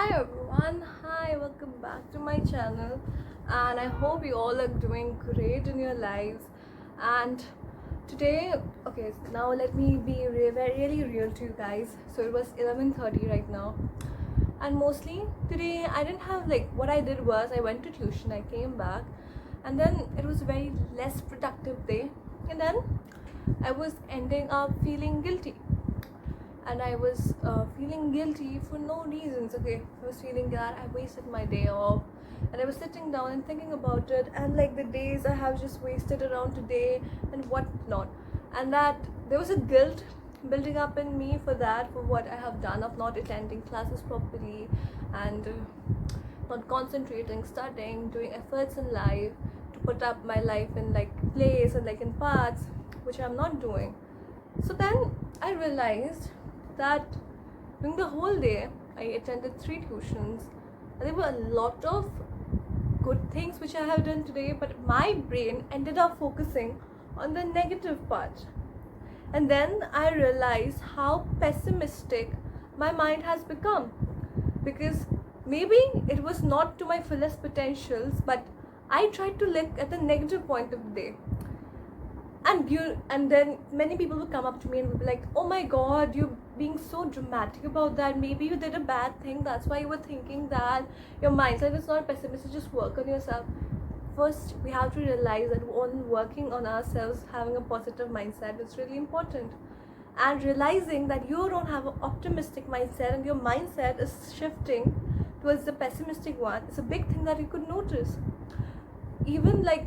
Hi everyone, hi, welcome back to my channel, and I hope you all are doing great in your lives. And today, okay, now let me be really real to you guys. So it was 11:30 right now, and mostly today I didn't have like what I did was I went to tuition, I came back, and then it was a very less productive day, and then I was ending up feeling guilty, and I was feeling guilty for no reasons. Okay, I was feeling that I wasted my day off, and I was sitting down and thinking about it, and like the days I have just wasted around today and what not, and that there was a guilt building up in me for that, for what I have done of not attending classes properly, and not concentrating, studying, doing efforts in life to put up my life in like place and like in paths which I'm not doing. So then I realized that during the whole day I attended 3 tuitions, and there were a lot of good things which I have done today, but my brain ended up focusing on the negative part. And then I realized how pessimistic my mind has become, because maybe it was not to my fullest potentials, but I tried to look at the negative point of the day. And then many people would come up to me and would be like, oh my god, you're being so dramatic about that, maybe you did a bad thing, that's why you were thinking that. Your mindset is not pessimistic, just work on yourself. First we have to realize that on working on ourselves, having a positive mindset is really important, and realizing that you don't have an optimistic mindset and your mindset is shifting towards the pessimistic one is a big thing that you could notice. Even like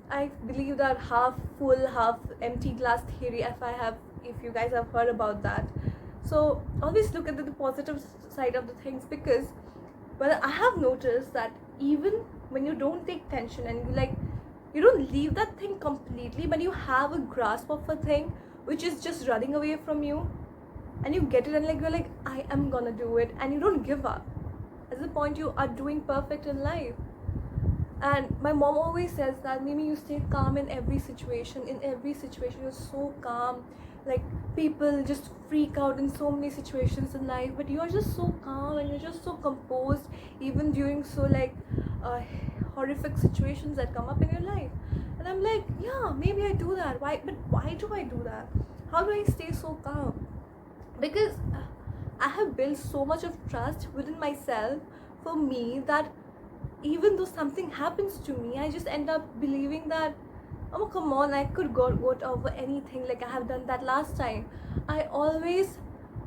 I believe that half full half empty glass theory, if you guys have heard about that. So always look at the positive side of the things, because but I have noticed that even when you don't take tension and you don't leave that thing completely, but you have a grasp of a thing which is just running away from you, and you get it, and like you're like, I am gonna do it, and you don't give up. At the point you are doing perfect in life. And my mom always says that maybe you stay calm in every situation. In every situation you're so calm. Like, people just freak out in so many situations in life, but you're just so calm and you're just so composed, even during so uh, horrific situations that come up in your life. And I'm like, yeah, maybe I do that. Why do I do that? How do I stay so calm? Because I have built so much of trust within myself, for me, that even though something happens to me, I just end up believing that, oh come on, I could got over anything, like I have done that last time. I always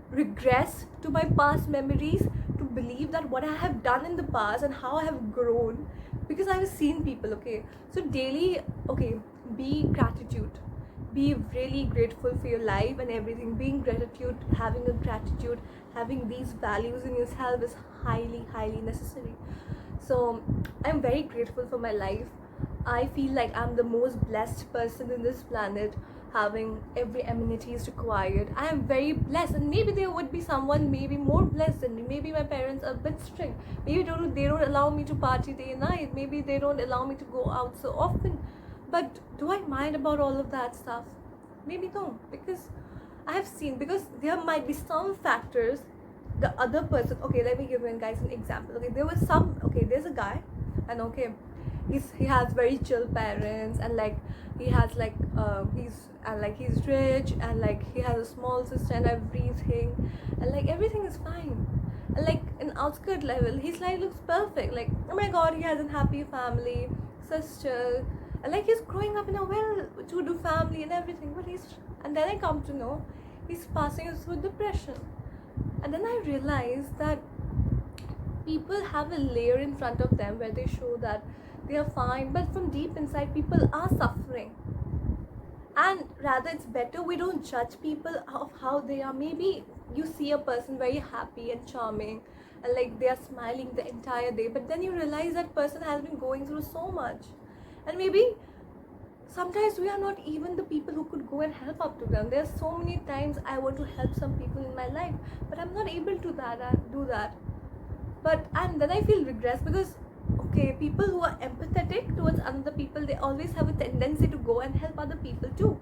regress to my past memories to believe that what I have done in the past and how I have grown, because I have seen people. Okay, so daily, okay, be gratitude, be really grateful for your life and everything. Being gratitude, having a gratitude, having these values in yourself is highly necessary. So I'm very grateful for my life. I feel like I'm the most blessed person in this planet, having every amenities required. I am very blessed, and maybe there would be someone maybe more blessed than me. Maybe my parents are a bit strict. Maybe they don't allow me to party day and night. Maybe they don't allow me to go out so often. But do I mind about all of that stuff? Maybe no, because I have seen, because there might be some factors the other person. Okay, let me give you guys an example. Okay, there's a guy, and okay, he has very chill parents, and like he has he's rich, and like he has a small sister and everything, and like everything is fine. And like in outskirt level, his life looks perfect. Like, oh my god, he has a happy family, sister, and like he's growing up in a well-to-do family and everything. And then I come to know he's passing through depression. And then I realized that people have a layer in front of them where they show that they are fine, but from deep inside people are suffering. And rather, it's better we don't judge people of how they are. Maybe you see a person very happy and charming, and like they are smiling the entire day, but then you realize that person has been going through so much. And maybe sometimes we are not even the people who could go and help up to them. There's so many times I want to help some people in my life, but I'm not able to do that. But and then I feel regress, because okay, people who are empathetic towards other people, they always have a tendency to go and help other people too.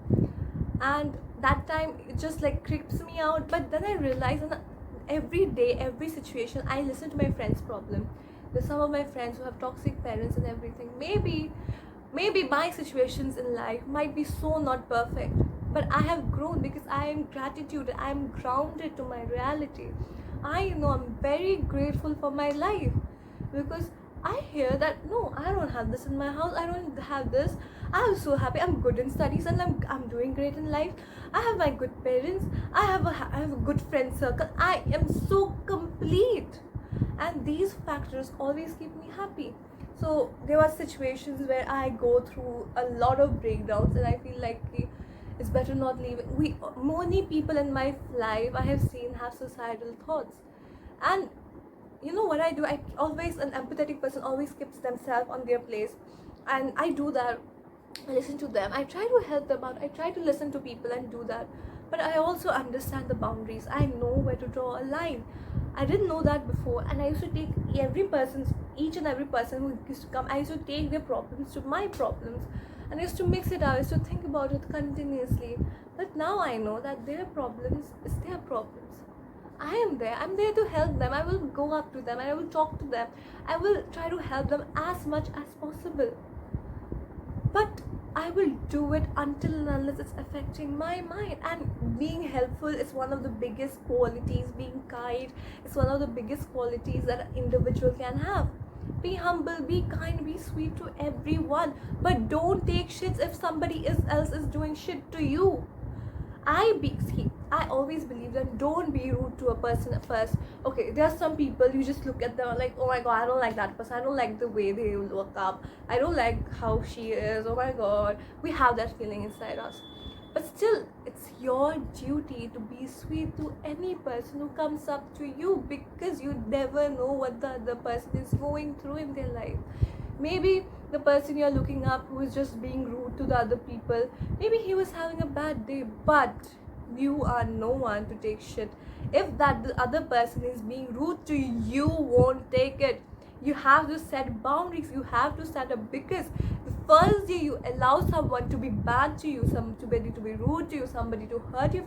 And that time it just like creeps me out. But then I realize, and every day, every situation, I listen to my friends' problem. There's some of my friends who have toxic parents and everything. Maybe my situations in life might be so not perfect, but I have grown because I am gratitude. I am grounded to my reality. I know I'm very grateful for my life because I hear that no, I don't have this in my house. I don't have this. I'm so happy. I'm good in studies and I'm doing great in life. I have my good parents. I have a good friend circle. I am so complete, and these factors always keep me happy. So there were situations where I go through a lot of breakdowns, and I feel like it's better not leaving. Many people in my life I have seen have suicidal thoughts, and you know what I do? I always, an empathetic person always keeps themselves on their place, and I do that. I listen to them. I try to help them out. I try to listen to people and do that. But I also understand the boundaries. I know where to draw a line. I didn't know that before, and I used to take each and every person who used to come, I used to take their problems to my problems, and I used to mix it out. I used to think about it continuously. But now I know that their problems is their problems. I am there. I'm there to help them. I will go up to them. I will talk to them. I will try to help them as much as possible. But I will do it until and unless it's affecting my mind. And being helpful is one of the biggest qualities. Being kind is one of the biggest qualities that an individual can have. Be humble, be kind, be sweet to everyone. But don't take shits if somebody else is doing shit to you. I always believe that don't be rude to a person at first. Okay, there are some people you just look at them like, oh my god, I don't like that person. I don't like the way they look up. I don't like how she is. Oh my god, we have that feeling inside us. But still, it's your duty to be sweet to any person who comes up to you, because you never know what the other person is going through in their life. Maybe the person you're looking up who is just being rude to the other people, maybe he was having a bad day, but you are no one to take shit. If that the other person is being rude to you, you won't take it. You have to set boundaries. You have to set up, because the first day you allow someone to be bad to you, somebody to be rude to you, somebody to hurt your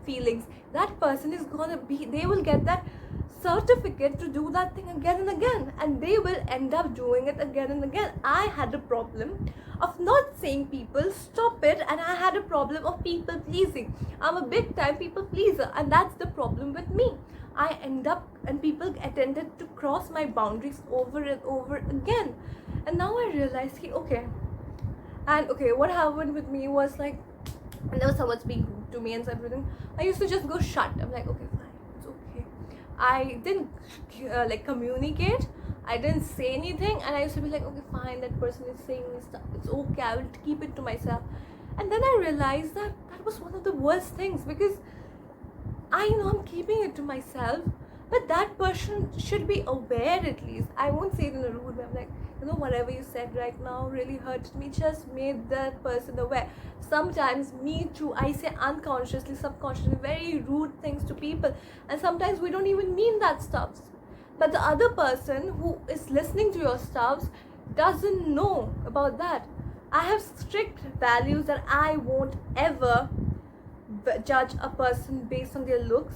feelings, that person is gonna be, they will get that certificate to do that thing again and again, and they will end up doing it again and again. I had a problem of not saying people stop it, and I had a problem of people pleasing. I'm a big time people pleaser, and that's the problem with me. I end up, and people attempted to cross my boundaries over and over again, and now I realize okay, what happened with me was like, whenever someone's being rude to me and everything, I used to just go shut. I'm like, okay, fine, it's okay. I didn't communicate. I didn't say anything, and I used to be like, okay, fine, that person is saying this stuff. It's okay. I will keep it to myself. And then I realized that that was one of the worst things, because I know I'm keeping it to myself, but that person should be aware at least. I won't say it in a rude way. I'm like, whatever you said right now really hurts me. Just made that person aware. Sometimes me too, I say unconsciously, subconsciously very rude things to people, and sometimes we don't even mean that stuff. But the other person who is listening to your stuff doesn't know about that. I have strict values that I won't ever judge a person based on their looks,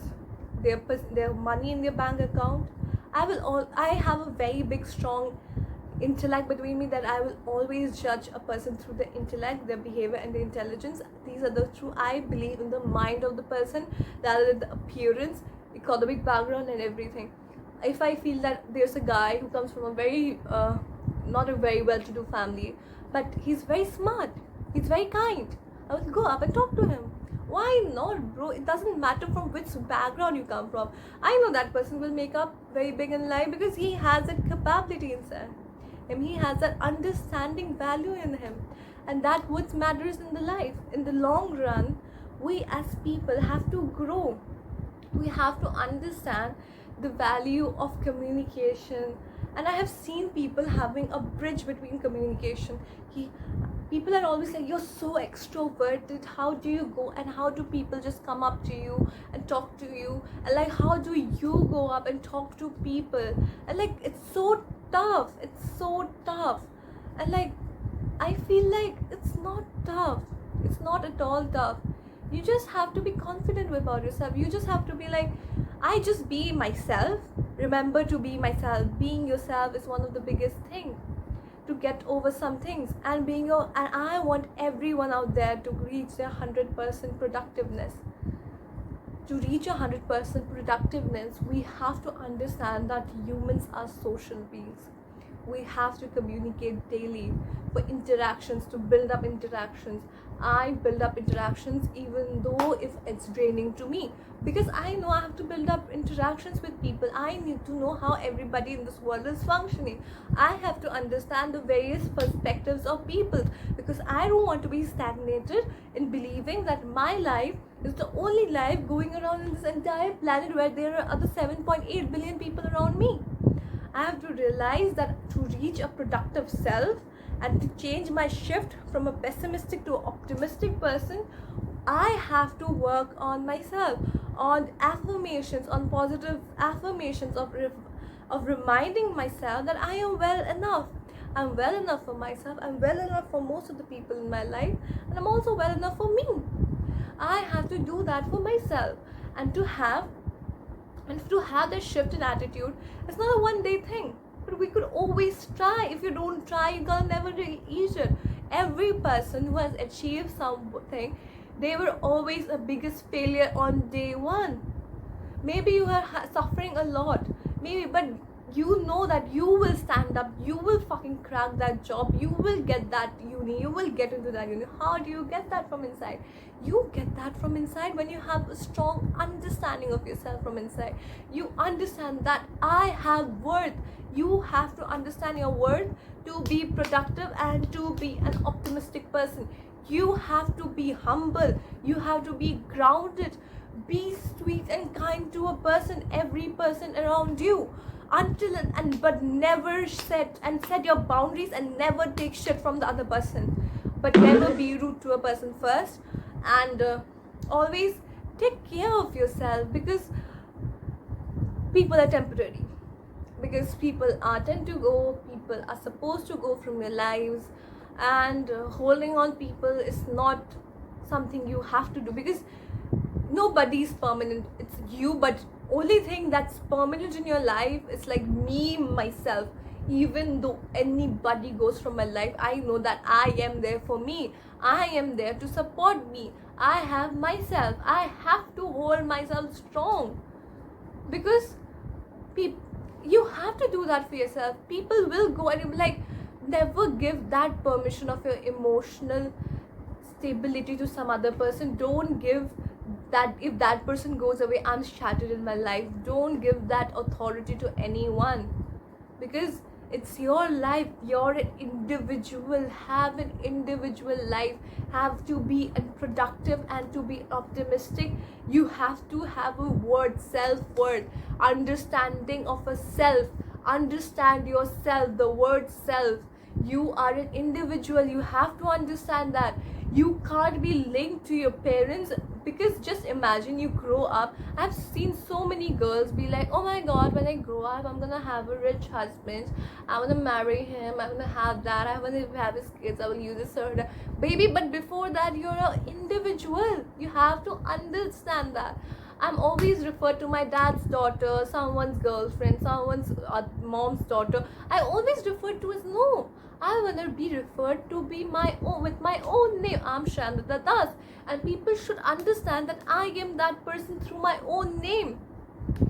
their money in their bank account. I have a very big strong intellect between me, that I will always judge a person through the intellect, their behavior and their intelligence. These are the true. I believe in the mind of the person rather than the appearance, economic background and everything. If I feel that there's a guy who comes from a very not a very well-to-do family, but he's very smart, he's very kind, I will go up and talk to him. Why not, bro? It doesn't matter from which background you come from. I know that person will make up very big in life, because he has that capability inside him. He has that understanding value in him, and that what matters in the life. In the long run, we as people have to grow. We have to understand the value of communication, and I have seen people having a bridge between communication. People are always like, you're so extroverted, how do you go, and how do people just come up to you and talk to you, and like, how do you go up and talk to people, and like, it's so tough, and like, I feel like it's not tough, it's not at all tough. You just have to be confident about yourself. You just have to be like, I just be myself. Remember to be myself. Being yourself is one of the biggest things to get over some things. And I want everyone out there to reach their 100% productiveness. To reach 100% productiveness, we have to understand that humans are social beings. We have to communicate daily for interactions, to build up interactions. I build up interactions even though if it's draining to me, because I know I have to build up interactions with people. I need to know how everybody in this world is functioning. I have to understand the various perspectives of people, because I don't want to be stagnated in believing that my life is the only life going around in this entire planet where there are other 7.8 billion people around me. I have to realize that to reach a productive self and to change my shift from a pessimistic to an optimistic person, I have to work on myself, on affirmations, on positive affirmations of reminding myself that I am well enough. I'm well enough for myself, I'm well enough for most of the people in my life, and I'm also well enough for me. I have to do that for myself, and to have that shift in attitude, it's not a one day thing, but we could always try. If you don't try, you're gonna never reach it. Every person who has achieved something, they were always a biggest failure on day one. Maybe you are suffering a lot, maybe, but you know that you will stand up, you will fucking crack that job, you will get that uni, you will get into that uni. How do you get that from inside? You get that from inside when you have a strong understanding of yourself from inside. You understand that I have worth. You have to understand your worth to be productive and to be an optimistic person. You have to be humble, you have to be grounded, be sweet and kind to a person, every person around you, until and but never set your boundaries, and never take shit from the other person, but never be rude to a person first. And always take care of yourself, because people are temporary, because people are tend to go, people are supposed to go from your lives, and holding on people is not something you have to do, because nobody is permanent, it's you. But only thing that's permanent in your life is like me, myself. Even though anybody goes from my life, I know that I am there for me, I am there to support me. I have myself, I have to hold myself strong, because you have to do that for yourself. People will go, and you'll be like, never give that permission of your emotional stability to some other person. Don't give that. If that person goes away, I'm shattered in my life. Don't give that authority to anyone, because it's your life. You're an individual. Have an individual life. Have to be productive and to be optimistic. You have to have a word, self-worth, understanding of a self. Understand yourself, the word self. You are an individual. You have to understand that you can't be linked to your parents, because just imagine you grow up. I've seen so many girls be like, oh my god, when I grow up, I'm gonna have a rich husband, I want to marry him, I'm gonna have that, I want to have his kids, I will use this sort of baby. But before that, you're an individual. You have to understand that. I'm always referred to my dad's daughter, someone's girlfriend, someone's mom's daughter. I always refer to as no. I want to be referred to be my own, with my own name. I'm Shayandita Das, and people should understand that I am that person through my own name.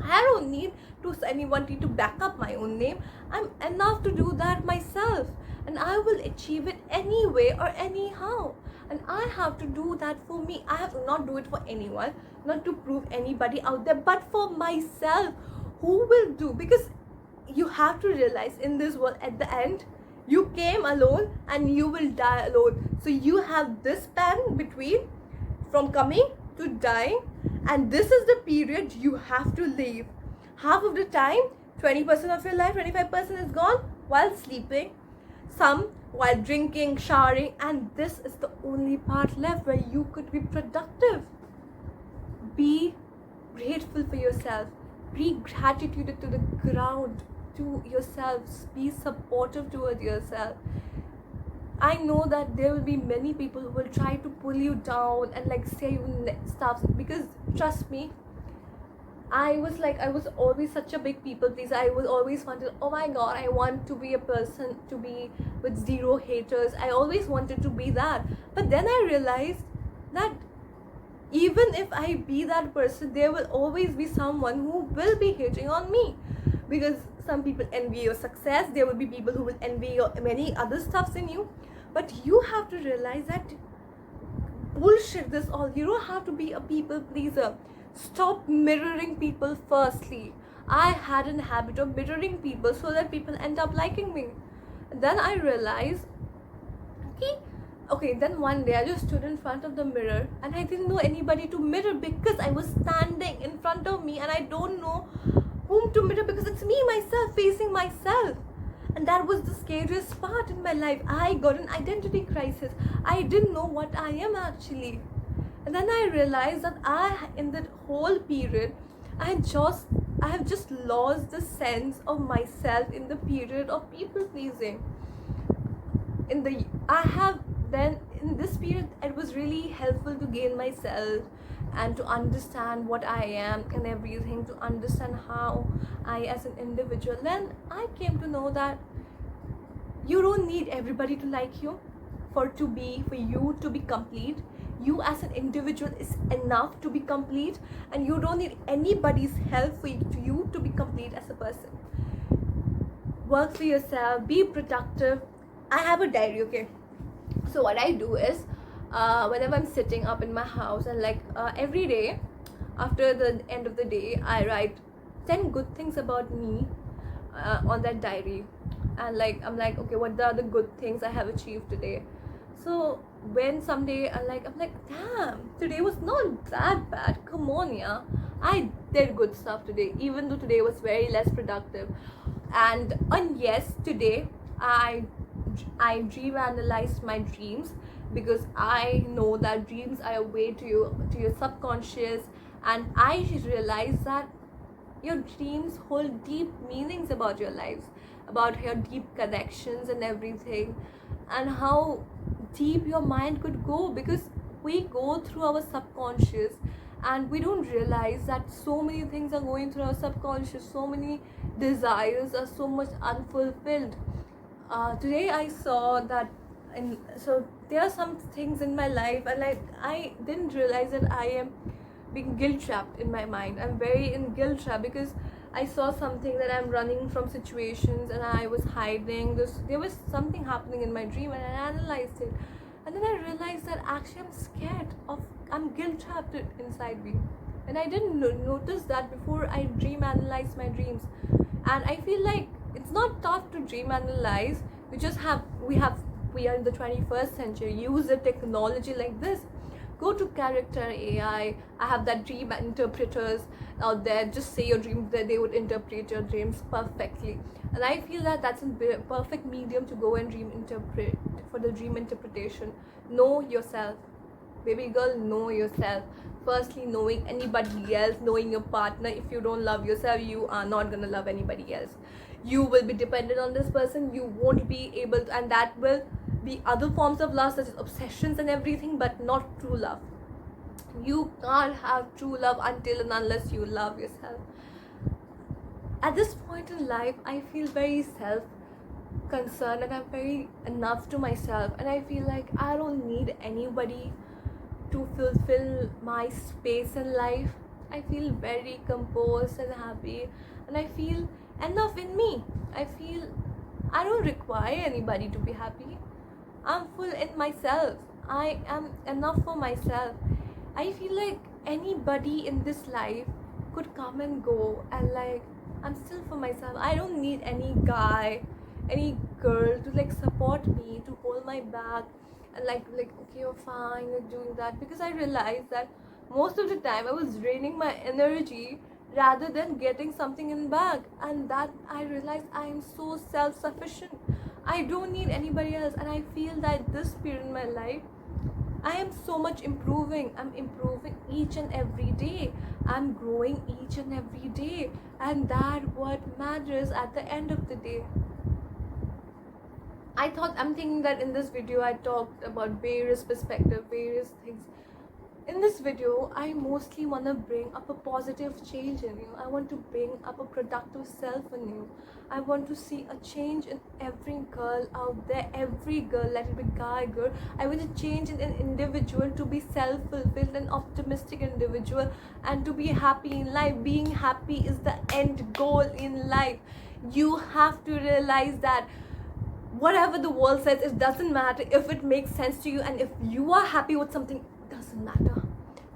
I don't need to anyone to back up my own name. I'm enough to do that myself, and I will achieve it anyway or anyhow. And I have to do that for me. I have to not do it for anyone, not to prove anybody out there, but for myself. Who will do? Because you have to realize in this world, at the end, you came alone and you will die alone. So you have this span between from coming to dying, and this is the period you have to live. Half of the time, 20% of your life, 25% is gone while sleeping, some while drinking, showering, and this is the only part left where you could be productive. Be grateful for yourself. Be gratitude to the ground to yourselves. Be supportive towards yourself. I know that there will be many people who will try to pull you down and like say you stuff, because trust me, I was always such a big people pleaser. I was always wanted, oh my god, I want to be a person to be with zero haters. I always wanted to be that. But then I realized that even if I be that person, there will always be someone who will be hating on me, because some people envy your success. There will be people who will envy your many other stuffs in you. But you have to realize that bullshit this all. You don't have to be a people pleaser. Stop mirroring people. Firstly, I had a habit of mirroring people so that people end up liking me. Then I realized, okay, then one day I just stood in front of the mirror and I didn't know anybody to mirror, because I was standing in front of me and I don't know whom to mirror, because it's me, myself, facing myself. And that was the scariest part in my life. I got an identity crisis. I didn't know what I am actually. And then I realized that in that whole period, I have just lost the sense of myself in the period of people pleasing. In this period, it was really helpful to gain myself and to understand what I am and everything, to understand how I as an individual. Then I came to know that you don't need everybody to like you for you to be complete. You as an individual is enough to be complete, and you don't need anybody's help for you to be complete as a person. Work for yourself, be productive. I have a diary, okay? So what I do is, whenever I'm sitting up in my house, and every day after the end of the day, I write 10 good things about me on that diary. And I'm like, okay, what are the good things I have achieved today? So when someday I'm like, damn, today was not that bad. Come on, yeah, I did good stuff today, even though today was very less productive. And yes, today I dream analyzed my dreams, because I know that dreams are a way to your subconscious, and I realized that your dreams hold deep meanings about your lives, about your deep connections and everything, and how deep your mind could go, because we go through our subconscious and we don't realize that so many things are going through our subconscious, so many desires are so much unfulfilled. Today I saw that, and so there are some things in my life, and I didn't realize that I am being guilt trapped in my mind. I'm very in guilt trap, because I saw something that I'm running from situations and I was hiding this. There was something happening in my dream, and I analyzed it, and then I realized that actually I'm guilt trapped inside me, and I didn't notice that before I dream analyze my dreams. And I feel like it's not tough to dream analyze. We are in the 21st century. Use the technology like this. Go to character AI. I have that dream interpreters out there. Just say your dream, that they would interpret your dreams perfectly. And I feel that that's a perfect medium to go and dream interpret for the dream interpretation. Know yourself, baby girl. Know yourself. Firstly, knowing anybody else, knowing your partner. If you don't love yourself, you are not gonna love anybody else. You will be dependent on this person. You won't be able to, and that will be other forms of love, such as obsessions and everything, but not true love. You can't have true love until and unless you love yourself. At this point in life, I feel very self-concerned, and I'm very enough to myself, and I feel like I don't need anybody to fulfill my space in life. I feel very composed and happy, and I feel enough in me. I feel I don't require anybody to be happy. I'm full in myself. I am enough for myself. I feel like anybody in this life could come and go, and I'm still for myself. I don't need any guy, any girl to support me, to hold my back, and okay, you're fine, you're doing that, because I realized that most of the time I was draining my energy rather than getting something in back. And that I realized I am so self-sufficient. I don't need anybody else. And I feel that this period in my life, I am so much improving. I'm improving each and every day. I'm growing each and every day, and that what matters at the end of the day. I'm thinking that in this video I talked about various perspectives, various things. In this video, I mostly want to bring up a positive change in you. I want to bring up a productive self in you. I want to see a change in every girl out there, every girl, let it be guy, girl. I want to change in an individual to be self-fulfilled and optimistic individual, and to be happy in life. Being happy is the end goal in life. You have to realize that whatever the world says, it doesn't matter if it makes sense to you, and if you are happy with something, it doesn't matter.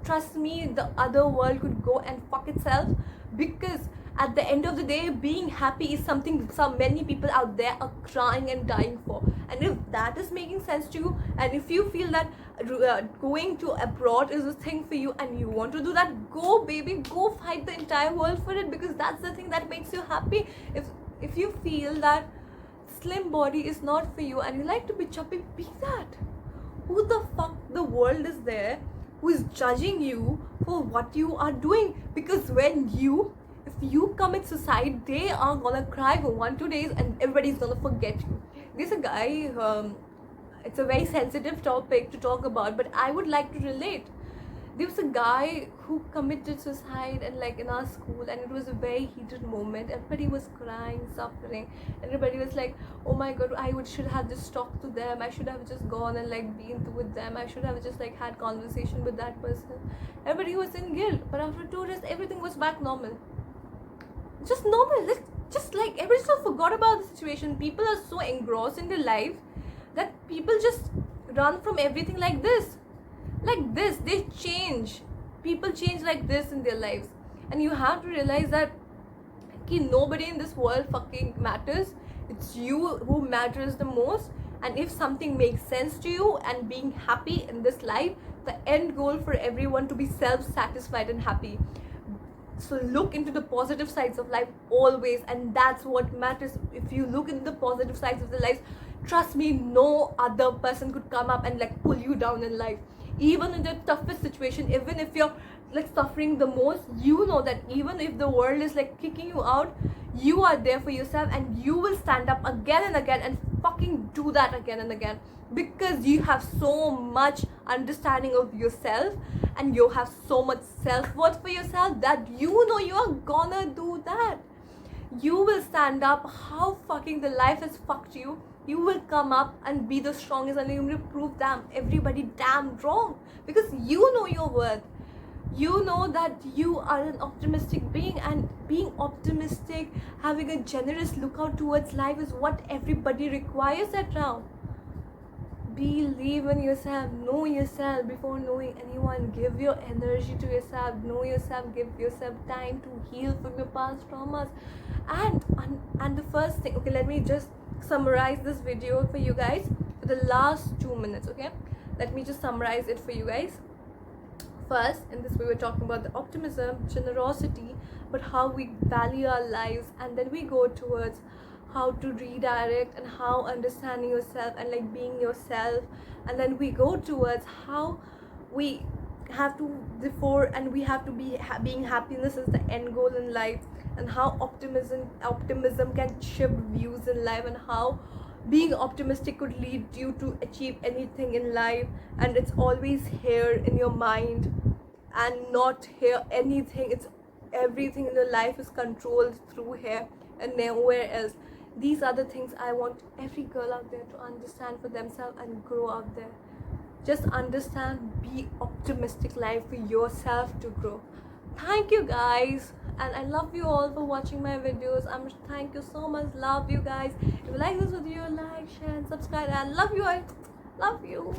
Trust me, the other world could go and fuck itself, because at the end of the day, being happy is something so many people out there are crying and dying for. And if that is making sense to you, and if you feel that going to abroad is a thing for you and you want to do that, go baby, go fight the entire world for it, because that's the thing that makes you happy. If you feel that slim body is not for you and you like to be chubby, be that. Who the fuck the world is there who is judging you for what you are doing? Because if you commit suicide, they are gonna cry for 1-2 days and everybody's gonna forget you. There's a guy, it's a very sensitive topic to talk about, but I would like to relate. There was a guy who committed suicide, and like in our school, and it was a very heated moment. Everybody was crying, suffering. Everybody was like, oh my god, should have just talked to them. I should have just gone and like been with them. I should have just like had conversation with that person. Everybody was in guilt, but after 2 days everything was back normal. Just normal. Just like everybody just forgot about the situation. People are so engrossed in their life that people just run from everything like this. They change. People change like this in their lives, and you have to realize that nobody in this world fucking matters. It's you who matters the most. And if something makes sense to you, and being happy in this life, the end goal for everyone to be self-satisfied and happy. So look into the positive sides of life always, and that's what matters. If you look into the positive sides of the life, trust me, no other person could come up and like pull you down in life. Even in the toughest situation, even if you're like suffering the most, you know that even if the world is like kicking you out, you are there for yourself, and you will stand up again and again and fucking do that again and again, because you have so much understanding of yourself, and you have so much self-worth for yourself, that you know you are gonna do that. You will stand up. How fucking the life has fucked you, you will come up and be the strongest, and you will prove them everybody damn wrong, because you know your worth. You know that you are an optimistic being, and being optimistic, having a generous lookout towards life is what everybody requires at now. Believe in yourself, know yourself before knowing anyone. Give your energy to yourself, know yourself, give yourself time to heal from your past traumas. And the first thing, okay, let me just summarize this video for you guys for the last 2 minutes. Okay, let me just summarize it for you guys. First, in this we were talking about the optimism, generosity, but how we value our lives, and then we go towards how to redirect and how understanding yourself and like being yourself, and then we go towards how we have to we have to be being happiness is the end goal in life, and how optimism can shift views in life, and how being optimistic could lead you to achieve anything in life, and it's always here in your mind and not here anything. It's everything in your life is controlled through here and nowhere else. These are the things I want every girl out there to understand for themselves and grow out there. Just understand, be optimistic life for yourself to grow. Thank you guys, and I love you all for watching my videos. Thank you so much. Love you guys. If you like this video, like, share and subscribe. I love you. I love you.